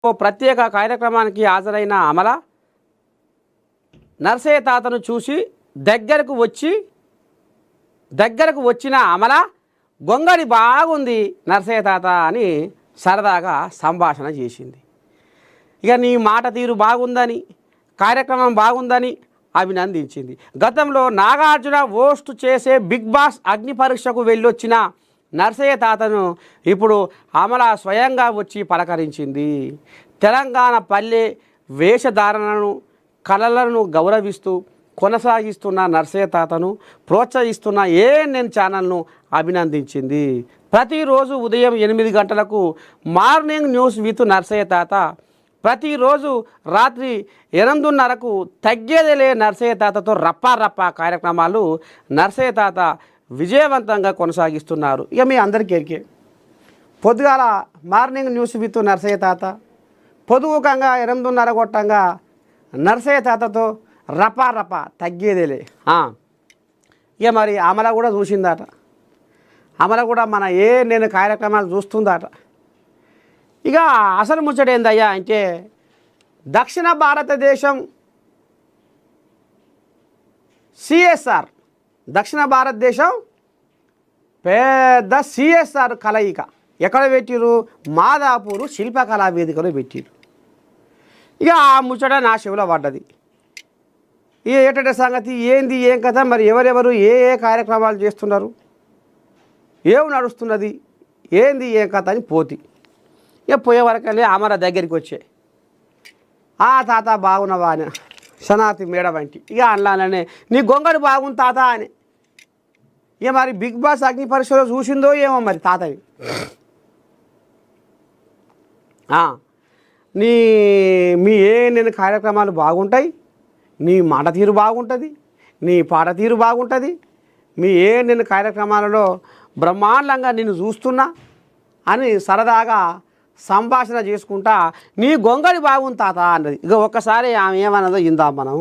ఓ ప్రత్యేక కార్యక్రమానికి హాజరైన అమల నర్సయ్య తాతను చూసి దగ్గరకు వచ్చిన అమల గొంగడి బాగుంది నర్సయ్య తాత అని సరదాగా సంభాషణ చేసింది. ఇక నీ మాట తీరు బాగుందని, కార్యక్రమం బాగుందని అభినందించింది. గతంలో నాగార్జున హోస్ట్ చేసే బిగ్ బాస్ అగ్ని పరీక్షకు వెళ్ళొచ్చిన నర్సయ్య తాతను ఇప్పుడు అమల స్వయంగా వచ్చి పలకరించింది. తెలంగాణ పల్లె వేషధారణను, కళలను గౌరవిస్తూ కొనసాగిస్తున్న నర్సయ్య తాతను ప్రోత్సహిస్తున్న ఏఎన్ఎన్ ఛానల్ను అభినందించింది. ప్రతిరోజు ఉదయం 8 గంటలకు మార్నింగ్ న్యూస్ విత్ నర్సయ్య తాత, ప్రతిరోజు రాత్రి 8:30కు తగ్గేదేలే నర్సయ్య తాతతో రప్పా కార్యక్రమాలు నర్సయ్య తాత విజయవంతంగా కొనసాగిస్తున్నారు. ఇక మీ అందరికీ ఎరికే పొద్దుగాల మార్నింగ్ న్యూస్ విత్ నర్సయ్య తాత, పొదుగుకంగా 8:30 కొట్టంగా నర్సయ్య తాతతో రపా తగ్గేదేలే. ఇక మరి అమల కూడా చూసిందట, అమల కూడా మన నేను కార్యక్రమాలు చూస్తుందట. ఇక అసలు ముచ్చట ఏందయ్యా అంటే దక్షిణ భారతదేశం సిఎస్ఆర్, దక్షిణ భారతదేశం పెద్ద సిఎస్ఆర్ కలయిక ఎక్కడ పెట్టిరు? మాదాపూరు శిల్పకళా వేదికలో పెట్టిరు. ఇక ఆ ముచ్చట నా చెవిలో పడ్డది. ఇక ఏటంటే సంగతి ఏంది, ఏం కథ, మరి ఎవరెవరు ఏ కార్యక్రమాలు చేస్తున్నారు, ఏం నడుస్తున్నది, ఏంది ఏం కథ అని పోతి. ఇక పోయే వరకనే అమర దగ్గరికి వచ్చే తాత బాగున్నావా అని సనాతి మేడ వంటి ఇక అనలానే నీ గొంగడి బాగుంది తాత అని. ఇక మరి బిగ్ బాస్ అగ్ని పరీక్షలో చూసిందో ఏమో మరి తాతవి. మీ నేను కార్యక్రమాలు బాగుంటాయి, నీ మాట తీరు బాగుంటుంది, నీ పాట తీరు బాగుంటుంది, మీ నేను కార్యక్రమాలలో బ్రహ్మాండంగా నిన్ను చూస్తున్నా అని సరదాగా సంభాషణ చేసుకుంటా నీ గొంగడి బాగుంది తాత అన్నది. ఇక ఒక్కసారి ఆమె ఏమన్నదో ఇందాం మనం.